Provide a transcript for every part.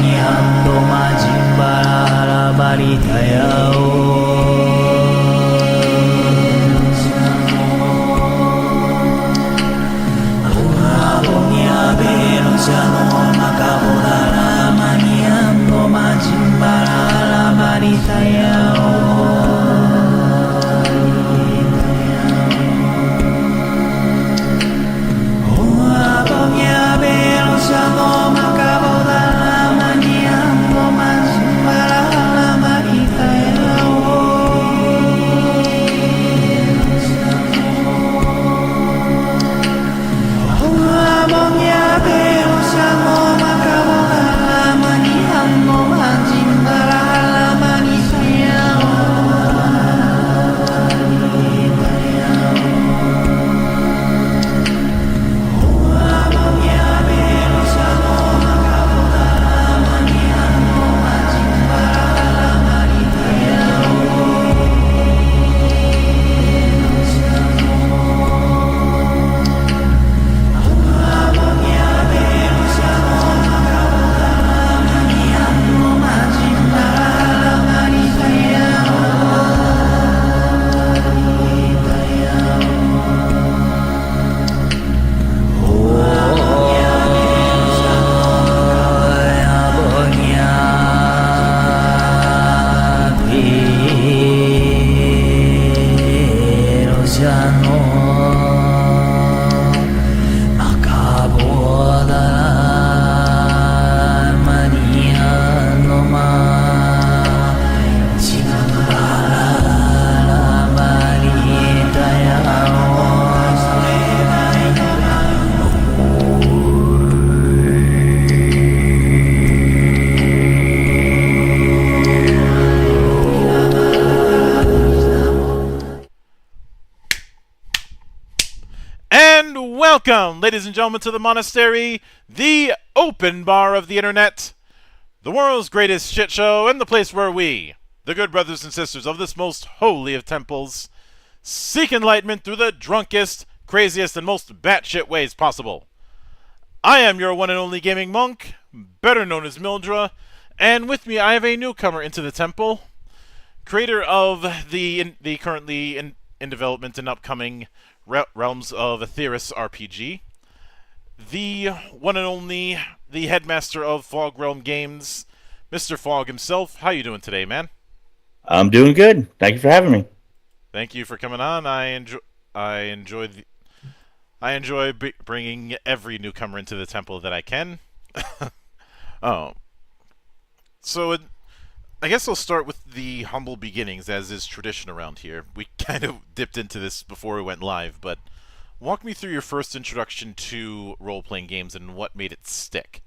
maniando majimbara baritayao. Siamo macabodara maniando majimbara la baritayao. Welcome, ladies and gentlemen, to the monastery, the open bar of the internet, the world's greatest shit show, and the place where we, the good brothers and sisters of this most holy of temples, seek enlightenment through the drunkest, craziest, and most batshit ways possible. I am your one and only gaming monk, better known as Mildra, and with me I have a newcomer into the temple, creator of the currently in development and upcoming Realms of Aetherus RPG, the one and only, the headmaster of Fogg Realm Games, Mr. Fogg himself. How you doing today, man? I'm doing good. Thank you for having me. Thank you for coming on. I enjoy bringing every newcomer into the temple that I can. Oh, so I guess I'll start with the humble beginnings, as is tradition around here. We kind of dipped into this before we went live, but walk me through your first introduction to role-playing games and what made it stick.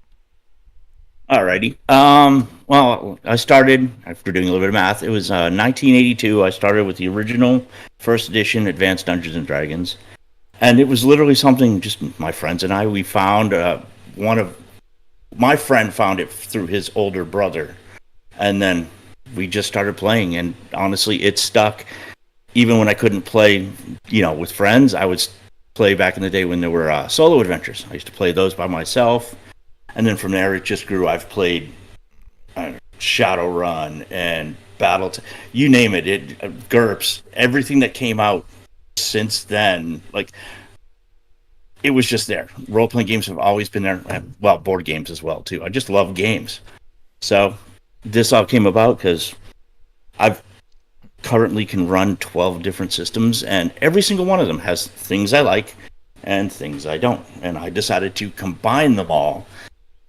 Alrighty. Well, I started, after doing a little bit of math, it was 1982. I started with the original first edition Advanced Dungeons & Dragons. And it was literally something just my friends and I, we found, my friend found it through his older brother. And then we just started playing, and honestly, it stuck. Even when I couldn't play, with friends, I would play back in the day when there were solo adventures. I used to play those by myself, and then from there it just grew. I've played Shadowrun and you name it. GURPS, everything that came out since then, it was just there. Role-playing games have always been there. Well, board games as well too. I just love games, so. This all came about because I've currently can run 12 different systems, and every single one of them has things I like and things I don't. And I decided to combine them all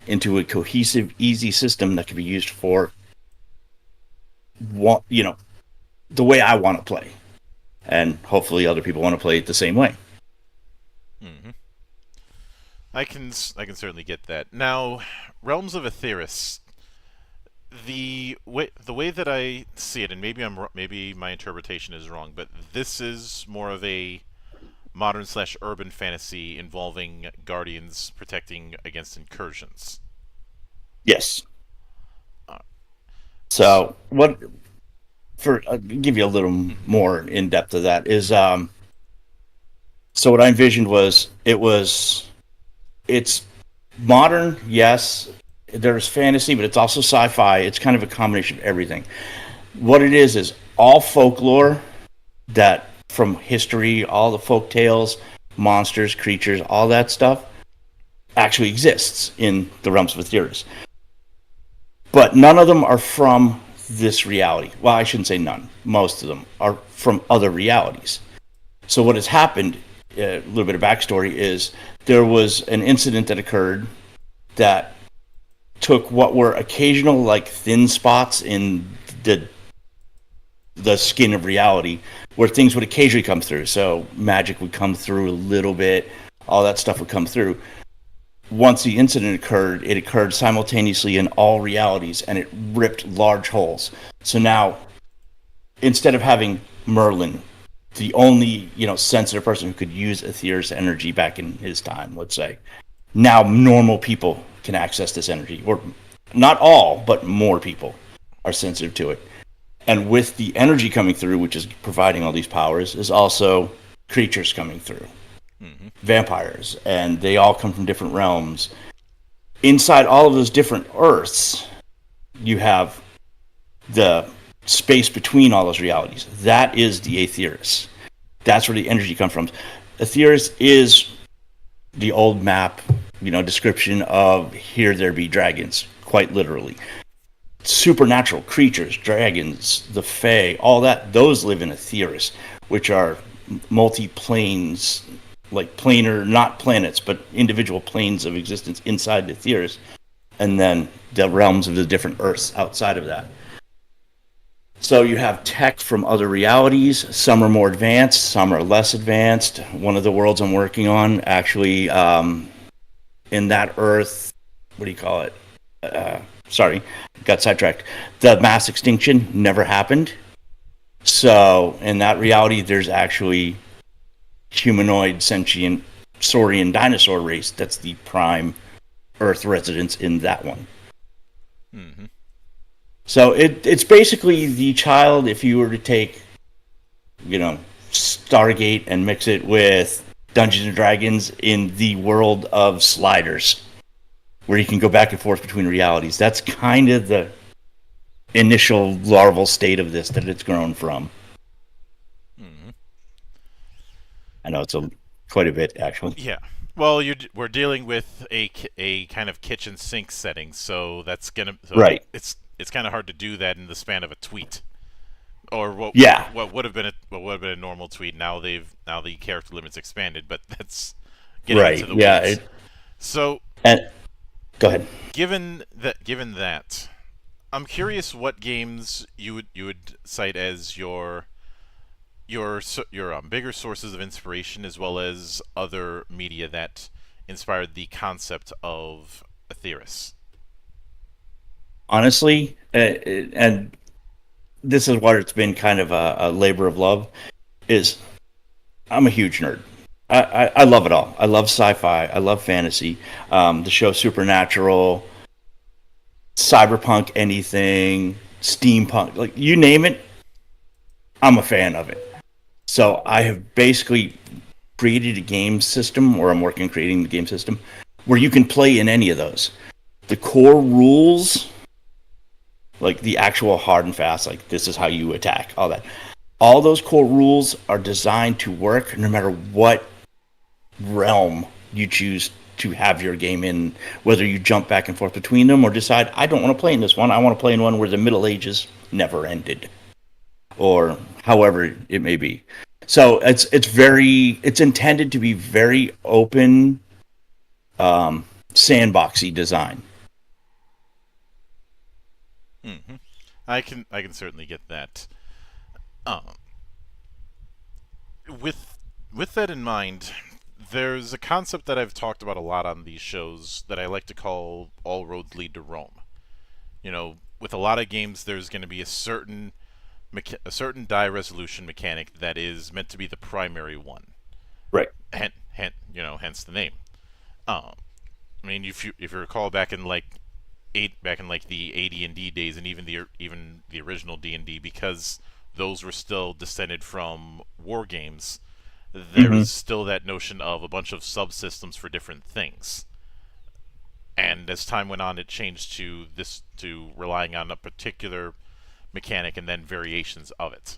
into a cohesive, easy system that can be used for the way I want to play. And hopefully other people want to play it the same way. Mm-hmm. I can certainly get that. Now, Realms of Aetherus. The way that I see it, and maybe my interpretation is wrong, but this is more of a modern/urban fantasy involving guardians protecting against incursions. Yes. So I'll give you a little more in depth of that is so what I envisioned was it's modern, yes. there's fantasy, but it's also sci-fi. It's kind of a combination of everything. What it is all folklore that from history, all the folk tales, monsters, creatures, all that stuff actually exists in the realms of Aetherus. But none of them are from this reality. Well, I shouldn't say none. Most of them are from other realities. So what has happened, a little bit of backstory, is there was an incident that occurred that took what were occasional like thin spots in the skin of reality where things would occasionally come through. So magic would come through a little bit, all that stuff would come through. Once the incident occurred, it occurred simultaneously in all realities, and it ripped large holes. So now, instead of having Merlin, the only sensitive person who could use Aether's energy back in his time, let's say, now normal people can access this energy, or not all, but more people are sensitive to it. And with the energy coming through, which is providing all these powers, is also creatures coming through. Mm-hmm. Vampires, and they all come from different realms. Inside all of those different Earths, you have the space between all those realities. That is the Aetherus. That's where the energy comes from. Aetherus is the old map, description of here there be dragons, quite literally. Supernatural creatures, dragons, the Fae, all that, those live in Aetherus, which are multi-planes, like planar, not planets, but individual planes of existence inside Aetherus, and then the realms of the different Earths outside of that. So you have tech from other realities. Some are more advanced, some are less advanced. One of the worlds I'm working on, actually, in that Earth, what do you call it? Sorry, got sidetracked. The mass extinction never happened. So in that reality, there's actually humanoid, sentient, saurian dinosaur race that's the prime Earth residents in that one. Mm-hmm. So it's basically the child, if you were to take, Stargate and mix it with Dungeons and Dragons in the world of sliders, where you can go back and forth between realities. That's kind of the initial larval state of this that it's grown from. Mm-hmm. I know it's quite a bit, actually. Yeah. Well, we're dealing with a kind of kitchen sink setting, so that's right. It's kind of hard to do that in the span of a tweet, or what would have been a normal tweet. Now the character limit's expanded, but that's getting right. into the weeds. So go ahead. Given that, I'm curious what games you would cite as your bigger sources of inspiration, as well as other media that inspired the concept of Aetherus. Honestly, and this is where it's been kind of a labor of love, is I'm a huge nerd. I love it all. I love sci-fi. I love fantasy. The show Supernatural, cyberpunk, anything, steampunk, like you name it, I'm a fan of it. So I have basically created a game system, or I'm working on creating the game system, where you can play in any of those. The core rules, like the actual hard and fast, like this is how you attack, all that. All those core rules are designed to work no matter what realm you choose to have your game in, whether you jump back and forth between them or decide, I don't want to play in this one, I want to play in one where the Middle Ages never ended, or however it may be. So it's intended to be very open, sandboxy design. Mm-hmm. I can certainly get that. With that in mind, there's a concept that I've talked about a lot on these shows that I like to call all roads lead to Rome. With a lot of games, there's going to be a certain die resolution mechanic that is meant to be the primary one. Right. Hence the name. I mean, if you recall back in the AD&D days, and even the original D&D, because those were still descended from war games, there was still that notion of a bunch of subsystems for different things. and as time went on, it changed to relying on a particular mechanic and then variations of it.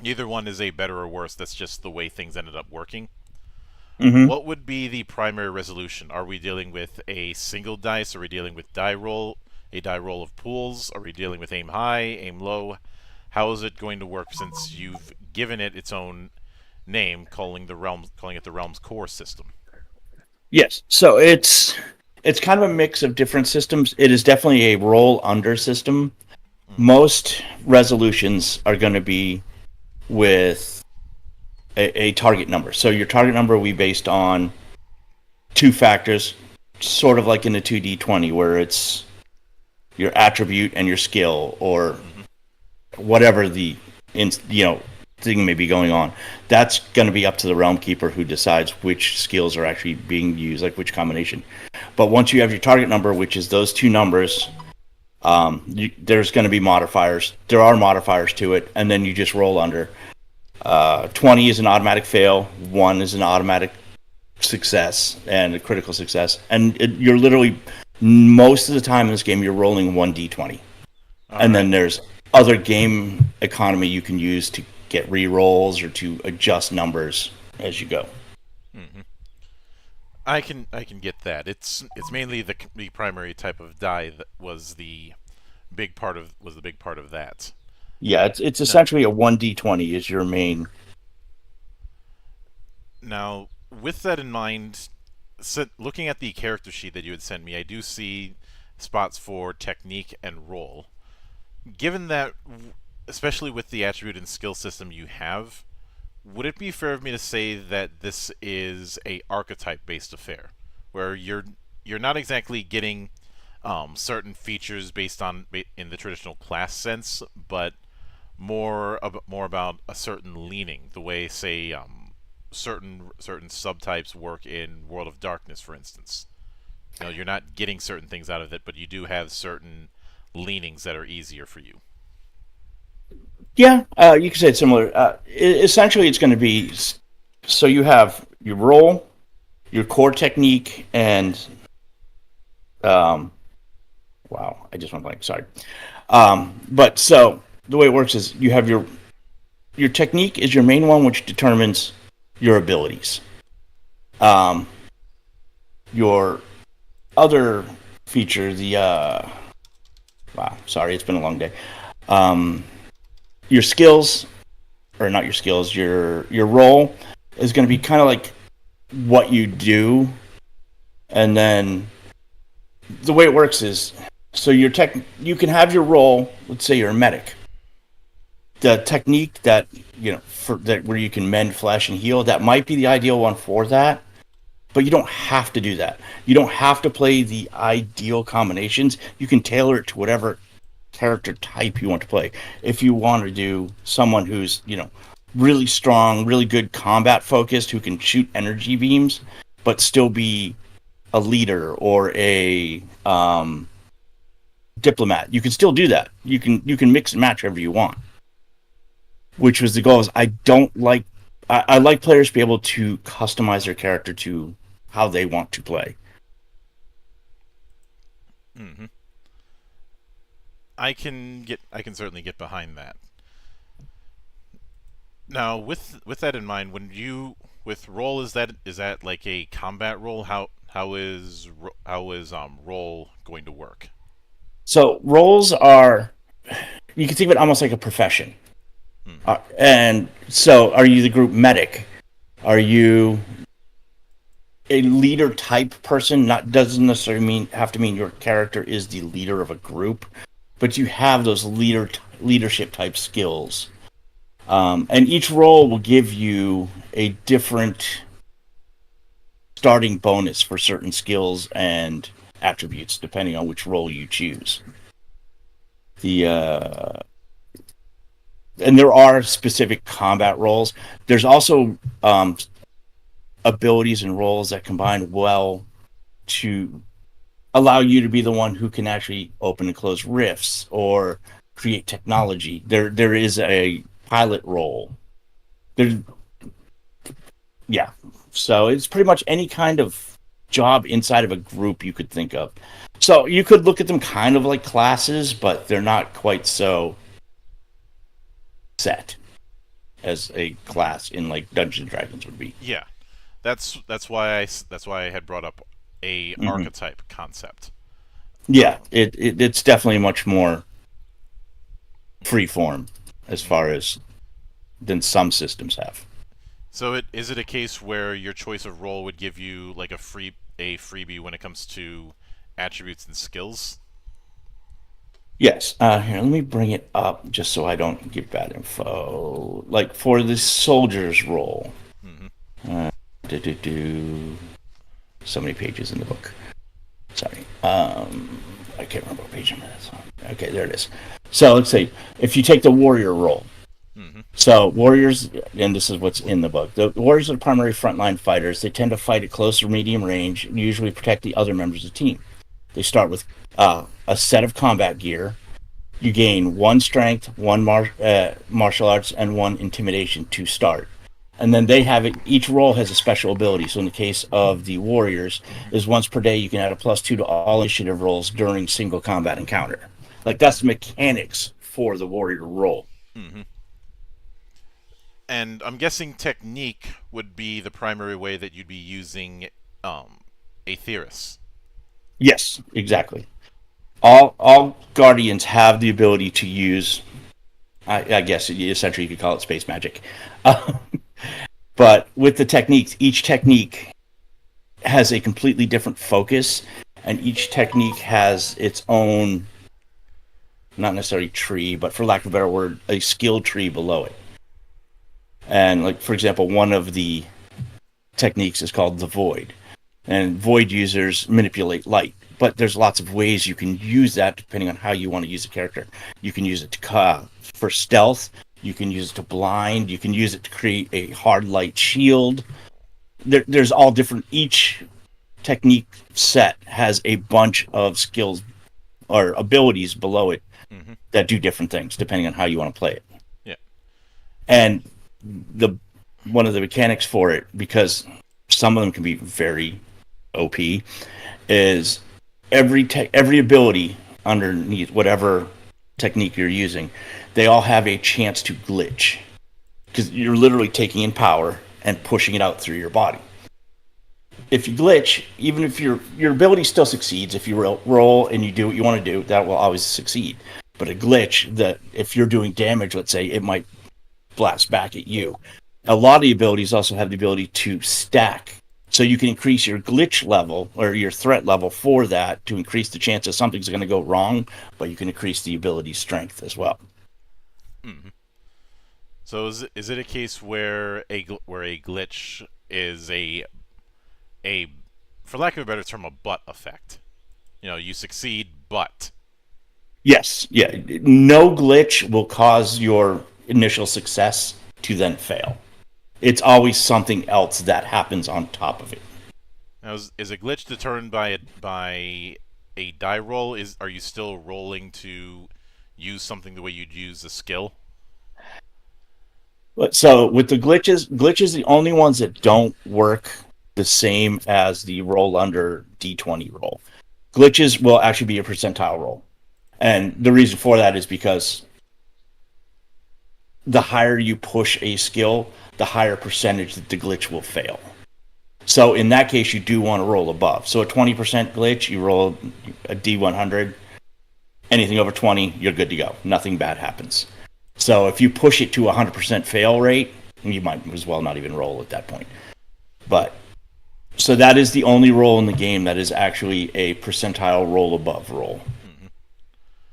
Neither one is a better or worse. That's just the way things ended up working. Hmm. What would be the primary resolution? Are we dealing with a single dice? Are we dealing with a die roll of pools? Are we dealing with aim high, aim low? How is it going to work since you've given it its own name, calling it the realm's core system? Yes. So it's kind of a mix of different systems. It is definitely a roll under system. Mm-hmm. Most resolutions are going to be with a target number. So your target number will be based on two factors, sort of like in the 2d20, where it's your attribute and your skill, or Mm-hmm. whatever thing may be going on. That's going to be up to the realm keeper, who decides which skills are actually being used, like which combination. But once you have your target number, which is those two numbers, there's going to be modifiers. There are modifiers to it, and then you just roll under. 20 is an automatic fail, 1 is an automatic success, and a critical success. And you're literally, most of the time in this game, you're rolling 1d20. All And right. then there's other game economy you can use to get re-rolls or to adjust numbers as you go. Mm-hmm. I can get that. It's mainly the primary type of die that was the big part of that. Yeah, it's Now, essentially a 1d20 is your main. now with that in mind, looking at the character sheet that you had sent me, I do see spots for technique and roll. Given that, especially with the attribute and skill system you have, would it be fair of me to say that this is a archetype based affair, where you're not exactly getting certain features in the traditional class sense, but more about a certain leaning, the way say certain subtypes work in World of Darkness, for instance. You're not getting certain things out of it, but you do have certain leanings that are easier for you. Yeah, you could say it's similar. Essentially, it's going to be, so you have your roll, your core technique, and um, wow, I just went blank. Sorry. But so the way it works is you have your technique is your main one, which determines your abilities. Um, your other feature, wow, sorry, it's been a long day. Um, your skills, or not your skills, your role is going to be kind of like what you do, and then the way it works is, so you can have your role. Let's say you're a medic. The technique that for that where you can mend flesh and heal, that might be the ideal one for that. But you don't have to do that. You don't have to play the ideal combinations. You can tailor it to whatever character type you want to play. If you want to do someone who's, really strong, really good combat focused, who can shoot energy beams, but still be a leader or a diplomat, you can still do that. You can mix and match whatever you want. Which was the goal. Is I don't like I like players to be able to customize their character to how they want to play. Mm-hmm. I can certainly get behind that. Now, with that in mind, when you with roll, is that like a combat role? How is roll going to work? So roles are, you can think of it almost like a profession. Mm-hmm. And so, are you the group medic? Are you a leader type person? Not doesn't necessarily have to mean your character is the leader of a group, but you have those leadership type skills. And each role will give you a different starting bonus for certain skills and attributes, depending on which role you choose. The And there are specific combat roles. There's also abilities and roles that combine well to allow you to be the one who can actually open and close rifts or create technology. There is a pilot role. There, yeah. So it's pretty much any kind of job inside of a group you could think of. So you could look at them kind of like classes, but they're not quite so set as a class in like Dungeons and Dragons would be. Yeah, that's why I had brought up a archetype concept. Yeah, it's definitely much more free form as far as than some systems have. So is it a case where your choice of role would give you like a freebie when it comes to attributes and skills? Yes. Here, let me bring it up just so I don't give bad info. Like for the soldier's role. So many pages in the book. Sorry. I can't remember what page number that's on. Okay, there it is. So let's say if you take the warrior role. So warriors, and this is what's in the book. The warriors are the primary frontline fighters. They tend to fight at close or medium range and usually protect the other members of the team. They start with a set of combat gear. You gain 1 strength, 1 martial arts, and 1 intimidation to start. And then they have it. Each role has a special ability. So in the case of the warriors, is once per day you can add a +2 to all initiative rolls during single combat encounter. Like that's the mechanics for the warrior role. And I'm guessing technique would be the primary way that you'd be using Aetherus. Yes, exactly. All guardians have the ability to use. I guess essentially you could call it space magic. But with the techniques, each technique has a completely different focus, and each technique has its own, not necessarily tree, but for lack of a better word, a skill tree below it. And like, for example, one of the techniques is called the Void. And Void users manipulate light. But there's lots of ways you can use that depending on how you want to use a character. You can use it to for stealth. You can use it to blind. You can use it to create a hard light shield. There's all different. Each technique set has a bunch of skills or abilities below it that do different things depending on how you want to play it. Yeah. And one of the mechanics for it, because some of them can be very OP, is every ability underneath whatever technique you're using, they all have a chance to glitch, because you're literally taking in power and pushing it out through your body. If you glitch, even if your ability still succeeds, if you roll and you do what you want to do, that will always succeed. But a glitch, that if you're doing damage, let's say, it might blast back at you. A lot of the abilities also have the ability to stack. So you can increase your glitch level or your threat level for that to increase the chance that something's going to go wrong, but you can increase the ability strength as well. So is it a case where a glitch is a for lack of a better term, a butt effect? You know, you succeed, but Yes, yeah. No glitch will cause your initial success to then fail. It's always something else that happens on top of it. now is a glitch determined by a die roll? Are you still rolling to use something the way you'd use a skill? So with the glitches the only ones that don't work the same as the roll under D20 roll. Glitches will actually be a percentile roll. And the reason for that is because the higher you push a skill, the higher percentage that the glitch will fail. So in that case, you do want to roll above. So a 20% glitch, you roll a D100. Anything over 20, you're good to go. Nothing bad happens. So if you push it to 100% fail rate, you might as well not even roll at that point. But so that is the only roll in the game that is actually a percentile roll above roll.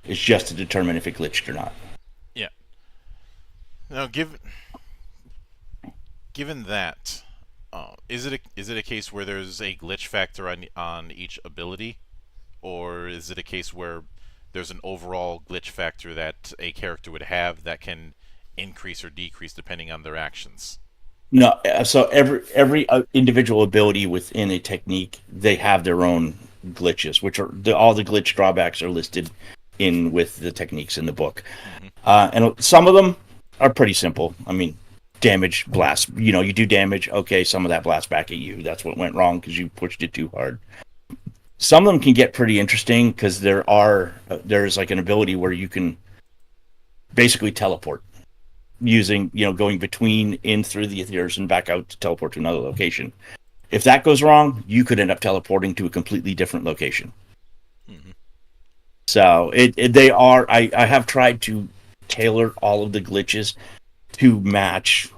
It's just to determine if it glitched or not. Yeah. Now, given that, is it a case where there's a glitch factor on each ability, or is it a case where there's an overall glitch factor that a character would have that can increase or decrease depending on their actions? No, so every individual ability within a technique, they have their own glitches, which are all the glitch drawbacks are listed in with the techniques in the book. And some of them are pretty simple. I mean, damage blast. You do damage. Okay, some of that blasts back at you. That's what went wrong because you pushed it too hard. Some of them can get pretty interesting because there's like an ability where you can basically teleport using, going between in through the Aetherus and back out to teleport to another location. If that goes wrong, you could end up teleporting to a completely different location. Mm-hmm. So I have tried to tailor all of the glitches to match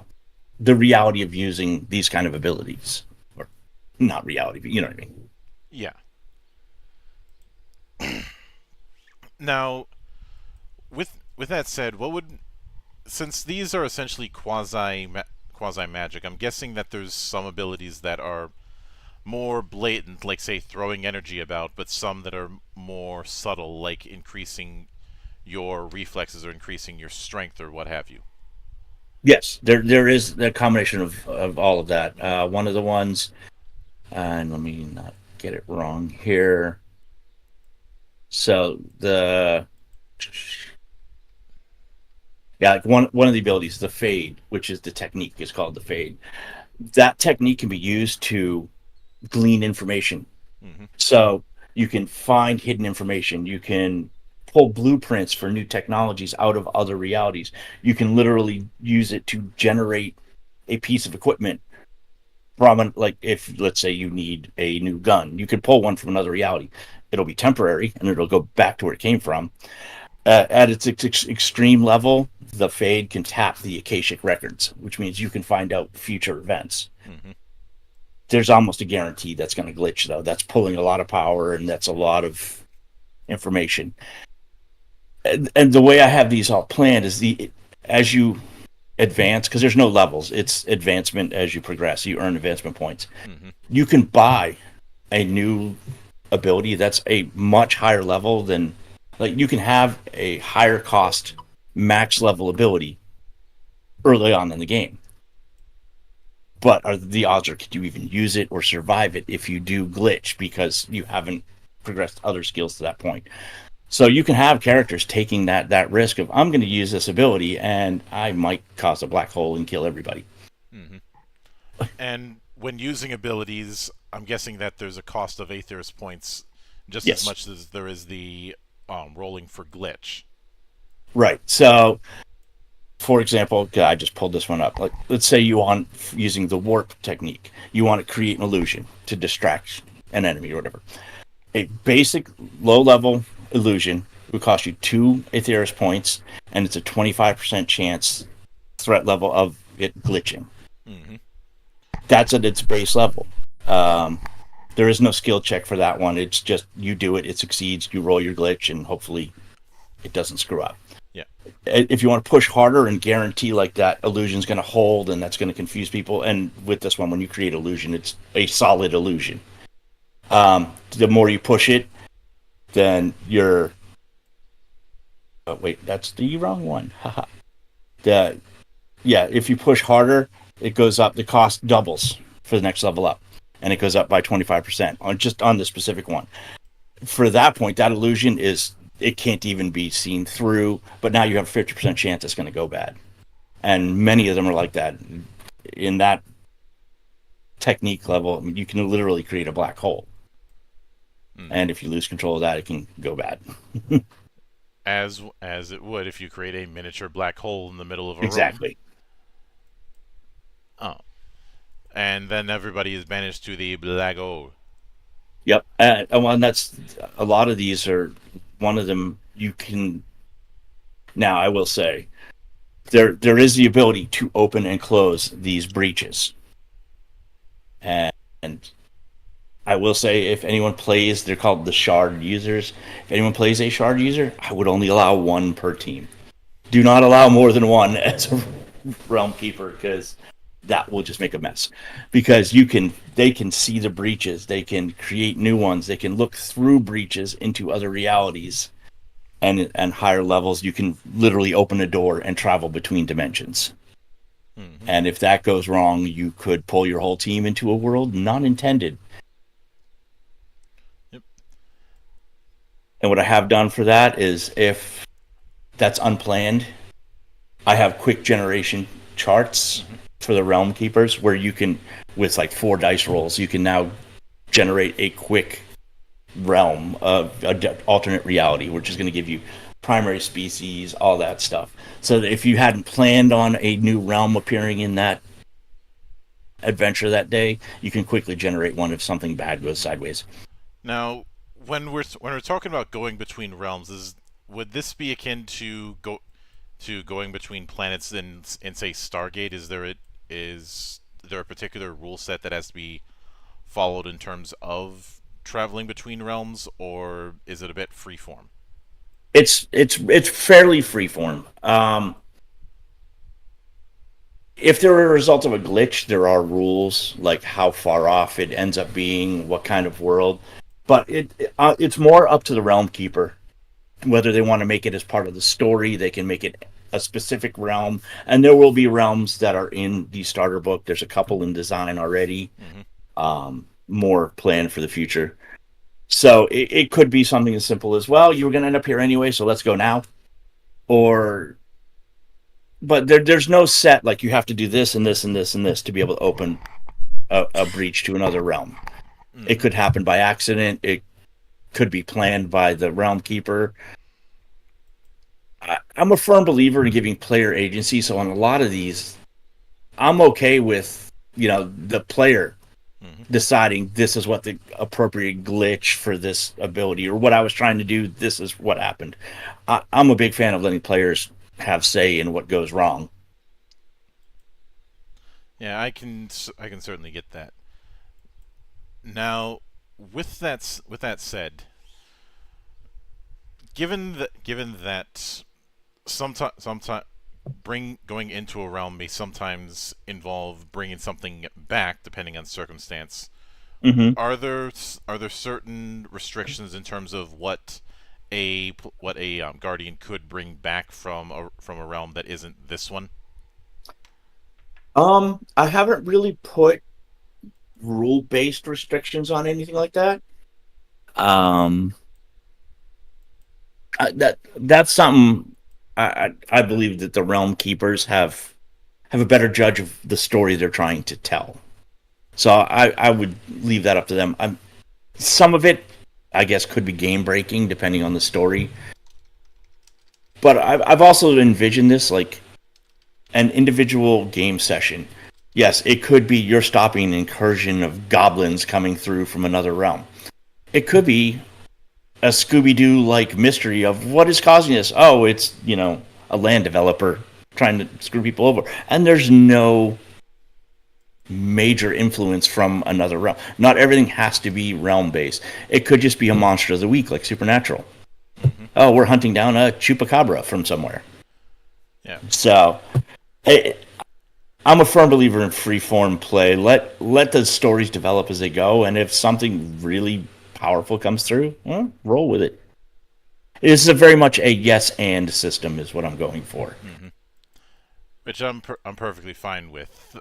the reality of using these kind of abilities. Or not reality, but you know what I mean. Yeah. Now, with that said, since these are essentially quasi magic, I'm guessing that there's some abilities that are more blatant, like say throwing energy about, but some that are more subtle, like increasing your reflexes or increasing your strength or what have you. Yes, there is a combination of all of that. One of the ones, and let me not get it wrong here. So like one of the abilities, the fade, which is the technique, is called the fade. That technique can be used to glean information. Mm-hmm. So you can find hidden information. You can pull blueprints for new technologies out of other realities. You can literally use it to generate a piece of equipment from, like, if let's say you need a new gun, you can pull one from another reality. It'll be temporary and it'll go back to where it came from. At its extreme level, the fade can tap the Akashic records, which means you can find out future events. Mm-hmm. There's almost a guarantee that's going to glitch, though. That's pulling a lot of power, and that's a lot of information. And the way I have these all planned is as you advance, because there's no levels, it's advancement as you progress. You earn advancement points. Mm-hmm. You can buy a new ability that's a much higher level than, like, you can have a higher cost max level ability early on in the game. But the odds are, could you even use it or survive it if you do glitch because you haven't progressed other skills to that point? So you can have characters taking that risk of, I'm going to use this ability and I might cause a black hole and kill everybody. Mm-hmm. And when using abilities, I'm guessing that there's a cost of Aetherus points just Yes. as much as there is the rolling for glitch. Right. So, for example, I just pulled this one up. Like, let's say you want, using the warp technique, you want to create an illusion to distract an enemy or whatever. A basic low-level illusion would cost you 2 Aetherus points, and it's a 25% chance threat level of it glitching. Mm-hmm. That's at its base level. There is no skill check for that one. It's just you do it, it succeeds, you roll your glitch, and hopefully it doesn't screw up. Yeah. If you want to push harder and guarantee like that illusion's going to hold and that's going to confuse people, and with this one, when you create illusion, it's a solid illusion. The more you push it, then you're... Oh, wait, that's the wrong one. Haha. If you push harder, it goes up. The cost doubles for the next level up, and it goes up by 25% on the specific one. For that point, that illusion it can't even be seen through, but now you have a 50% chance it's going to go bad. And many of them are like that. In that technique level, I mean, you can literally create a black hole. And if you lose control of that, it can go bad. As it would if you create a miniature black hole in the middle of a room. Exactly. Oh. And then everybody is banished to the black hole. Yep. And that's, a lot of these are, one of them you can... Now, I will say, there is the ability to open and close these breaches. And I will say, if anyone plays, they're called the shard users. If anyone plays a shard user, I would only allow 1 per team. Do not allow more than 1 as a realm keeper, because that will just make a mess. Because they can see the breaches, they can create new ones, they can look through breaches into other realities, and higher levels, you can literally open a door and travel between dimensions. Mm-hmm. And if that goes wrong, you could pull your whole team into a world not intended. And what I have done for that is, if that's unplanned, I have quick generation charts for the Realm Keepers where you can, with like 4 dice rolls, you can now generate a quick realm of alternate reality, which is going to give you primary species, all that stuff. So that if you hadn't planned on a new realm appearing in that adventure that day, you can quickly generate one if something bad goes sideways. Now, when we're talking about going between realms, would this be akin to going between planets in say Stargate? Is there a particular rule set that has to be followed in terms of traveling between realms, or is it a bit freeform? It's fairly freeform. If they're a result of a glitch, there are rules like how far off it ends up being, what kind of world. But it's more up to the Realm Keeper whether they want to make it as part of the story. They can make it a specific realm, and there will be realms that are in the starter book. There's a couple in design already, more planned for the future. So it could be something as simple as, well, you were going to end up here anyway, so let's go now. But there's no set, like you have to do this and this and this and this to be able to open a breach to another realm. It could happen by accident. It could be planned by the Realm Keeper. I'm a firm believer in giving player agency, so on a lot of these, I'm okay with, the player deciding this is what the appropriate glitch for this ability, or what I was trying to do, this is what happened. I'm a big fan of letting players have say in what goes wrong. Yeah, I can certainly get that. Now, with that said, given that sometimes going into a realm may sometimes involve bringing something back depending on circumstance. Are there certain restrictions in terms of what a guardian could bring back from a realm that isn't this one? I haven't really put rule-based restrictions on anything like that. That's something I believe that the Realm Keepers have a better judge of the story they're trying to tell. So I would leave that up to them. Some of it, I guess, could be game breaking depending on the story. But I've also envisioned this like an individual game session. Yes, it could be you're stopping an incursion of goblins coming through from another realm. It could be a Scooby-Doo like mystery of what is causing this. Oh, it's, a land developer trying to screw people over. And there's no major influence from another realm. Not everything has to be realm-based. It could just be a monster of the week, like Supernatural. Oh, we're hunting down a chupacabra from somewhere. Yeah. So, I'm a firm believer in free-form play. Let the stories develop as they go, and if something really powerful comes through, roll with it. This is very much a yes and system is what I'm going for. Which I'm perfectly fine with.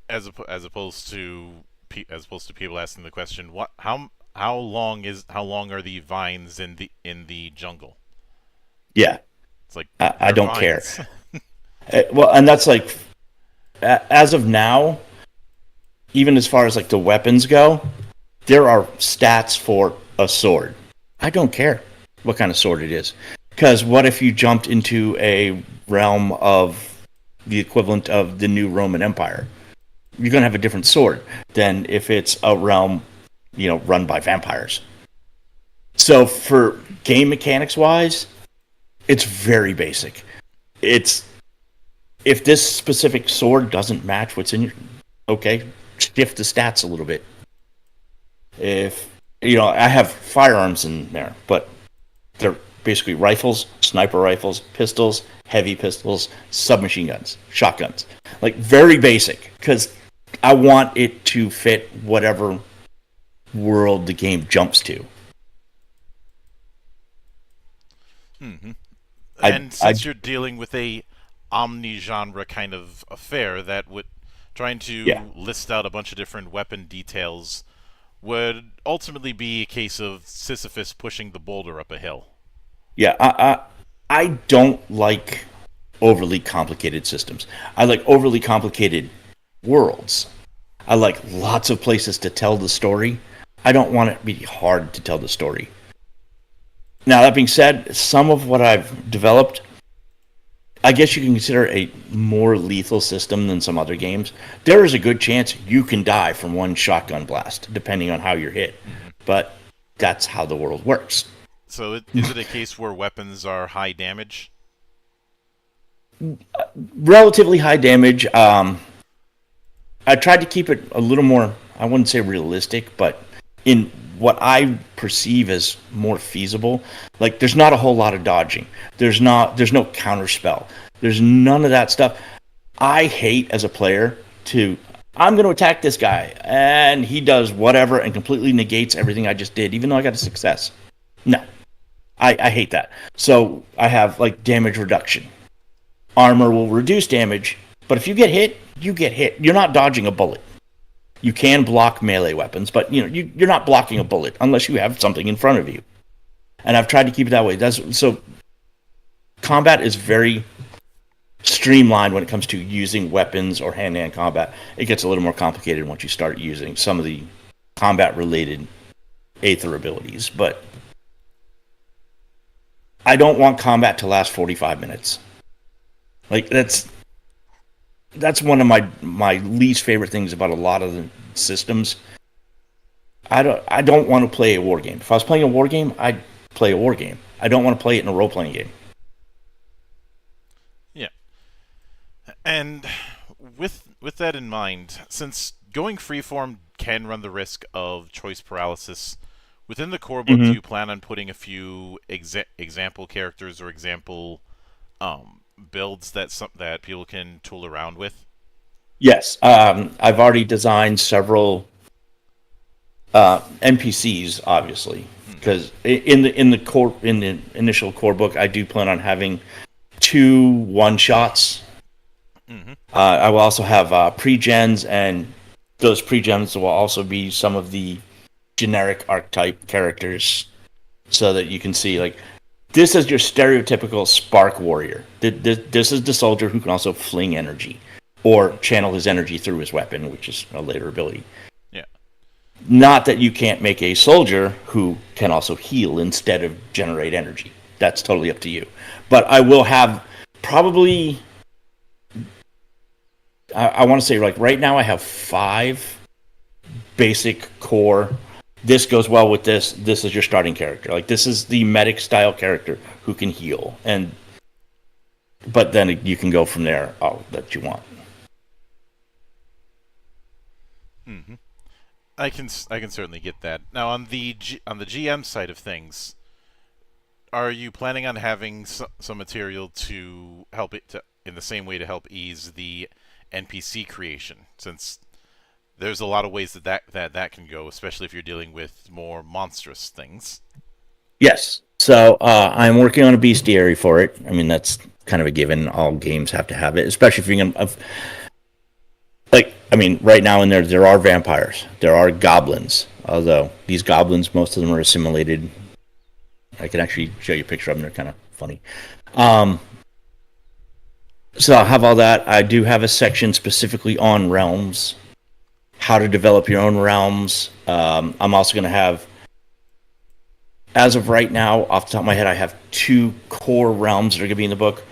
As opposed to people asking the question, how long are the vines in the jungle? Yeah, It's like I don't vines. care. Well, and that's like, as of now, even as far as like the weapons go, there are stats for a sword. I don't care what kind of sword it is. Because what if you jumped into a realm of the equivalent of the new Roman Empire? You're going to have a different sword than if it's a realm, run by vampires. So for game mechanics wise, it's very basic. If this specific sword doesn't match what's in your... Okay, shift the stats a little bit. If, I have firearms in there, but they're basically rifles, sniper rifles, pistols, heavy pistols, submachine guns, shotguns. Like, very basic, because I want it to fit whatever world the game jumps to. And since you're dealing with a omni-genre kind of affair, that would trying to list out a bunch of different weapon details would ultimately be a case of Sisyphus pushing the boulder up a hill. Yeah, I don't like overly complicated systems. I like overly complicated worlds. I like lots of places to tell the story. I don't want it to be hard to tell the story. Now, that being said, some of what I've developed, I guess you can consider a more lethal system than some other games. There is a good chance you can die from one shotgun blast, depending on how you're hit. But that's how the world works. So is it a case where weapons are high damage? Relatively high damage. I tried to keep it a little more, I wouldn't say realistic, but in what I perceive as more feasible. Like, there's not a whole lot of dodging. There's no counterspell. There's none of that stuff. I hate as a player I'm going to attack this guy, and he does whatever and completely negates everything I just did, even though I got a success. No. I hate that. So I have, like, damage reduction. Armor will reduce damage, but if you get hit, you get hit. You're not dodging a bullet. You can block melee weapons, but you're not blocking a bullet unless you have something in front of you. And I've tried to keep it that way. So combat is very streamlined when it comes to using weapons or hand-to-hand combat. It gets a little more complicated once you start using some of the combat-related Aether abilities, but I don't want combat to last 45 minutes. Like, that's one of my least favorite things about a lot of the systems. I don't want to play a war game. If I was playing a war game, I'd play a war game. I don't want to play it in a role-playing game. Yeah. And with that in mind, since going freeform can run the risk of choice paralysis, within the core book, do you plan on putting a few example characters or example builds that people can tool around with? Yes, I've already designed several NPCs, obviously, because in the initial core book, I do plan on having 2 one-shots. I will also have pre-gens, and those pre-gens will also be some of the generic archetype characters, so that you can see, like, this is your stereotypical spark warrior. This is the soldier who can also fling energy or channel his energy through his weapon, which is a later ability. Yeah. Not that you can't make a soldier who can also heal instead of generate energy. That's totally up to you. But I will have probably, I want to say, like, right now I have 5 basic core. This goes well with this. This is your starting character. Like, this is the medic style character who can heal, but then you can go from there all that you want. I can certainly get that. Now, on the GM side of things, are you planning on having some material to help it in the same way to help ease the NPC creation, since there's a lot of ways that can go, especially if you're dealing with more monstrous things? Yes. So I'm working on a bestiary for it. I mean, that's kind of a given. All games have to have it, especially if you're going to... right now in there are vampires. There are goblins. Although these goblins, most of them are assimilated. I can actually show you a picture of them. They're kind of funny. So I'll have all that. I do have a section specifically on realms. How to develop your own realms. I'm also going to have, as of right now, off the top of my head, I have 2 core realms that are going to be in the book.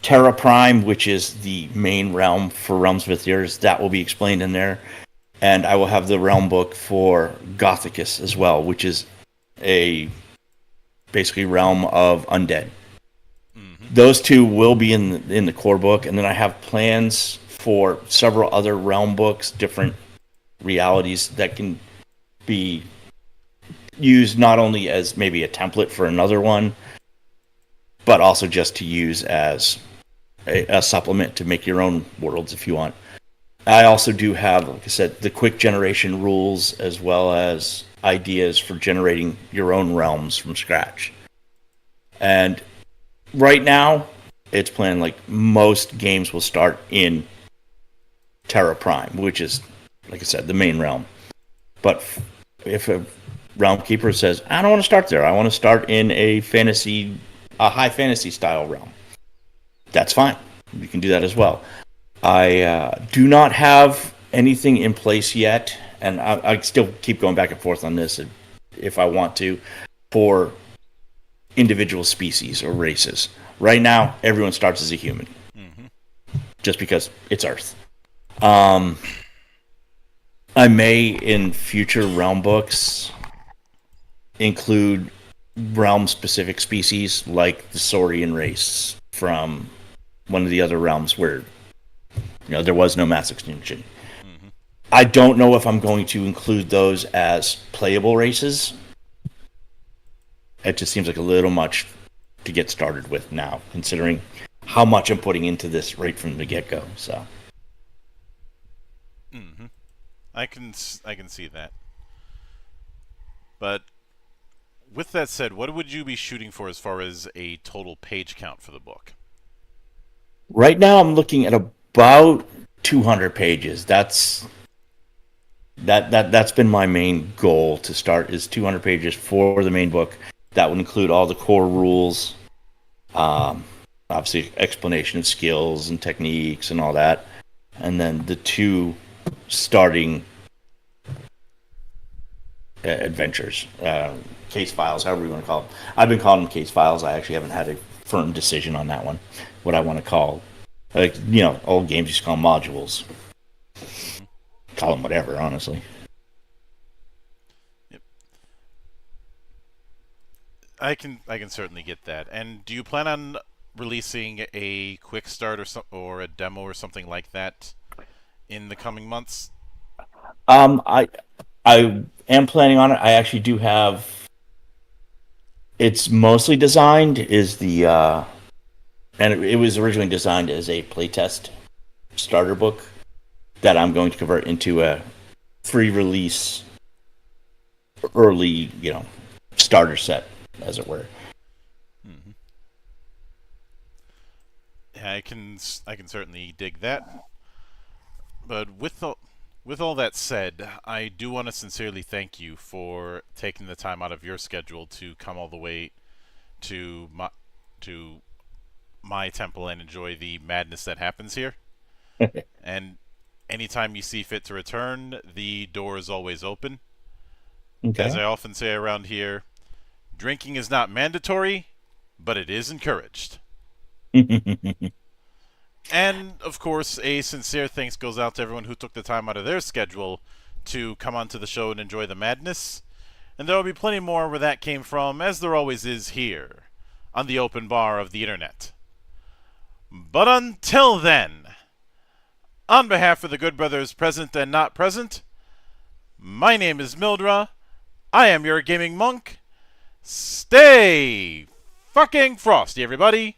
Terra Prime, which is the main realm for Realms of Aetherus, that will be explained in there. And I will have the realm book for Gothicus as well, which is a basically realm of undead. Those 2 will be in the core book, and then I have plans for several other realm books, different realities that can be used not only as maybe a template for another one, but also just to use as a supplement to make your own worlds if you want. I also do have, like I said, the quick generation rules, as well as ideas for generating your own realms from scratch. And right now, it's planned like most games will start in Terra Prime, which is, like I said, the main realm. But if a realm keeper says, I don't want to start there, I want to start in a high fantasy style realm, that's fine. you can do that as well. I do not have anything in place yet, and I still keep going back and forth on this if I want to, for individual species or races. Right now, everyone starts as a human, just because it's Earth. I may, in future realm books, include realm-specific species like the Saurian race from one of the other realms where there was no mass extinction. I don't know if I'm going to include those as playable races. It just seems like a little much to get started with now, considering how much I'm putting into this right from the get-go. So, I can see that. But with that said, what would you be shooting for as far as a total page count for the book? right now I'm looking at about 200 pages. That's been my main goal to start, is 200 pages for the main book. That would include all the core rules, obviously explanation of skills and techniques and all that, and then the 2 starting adventures, case files, however you want to call them. I've been calling them case files. I actually haven't had a firm decision on that one, what I want to call. Like, old games used to call them modules. Call them whatever, honestly. Yep. I can certainly get that. And do you plan on releasing a quick start or a demo or something like that in the coming months? I am planning on it. I actually do have. It's mostly designed and it was originally designed as a playtest starter book that I'm going to convert into a free release, early, starter set, as it were. Yeah, I can certainly dig that. But with all that said, I do want to sincerely thank you for taking the time out of your schedule to come all the way to my temple and enjoy the madness that happens here. And anytime you see fit to return, the door is always open. Okay. As I often say around here, drinking is not mandatory, but it is encouraged. And, of course, a sincere thanks goes out to everyone who took the time out of their schedule to come onto the show and enjoy the madness. And there will be plenty more where that came from, as there always is here, on the open bar of the internet. But until then, on behalf of the good brothers present and not present, my name is Mildra. I am your gaming monk. Stay fucking frosty, everybody.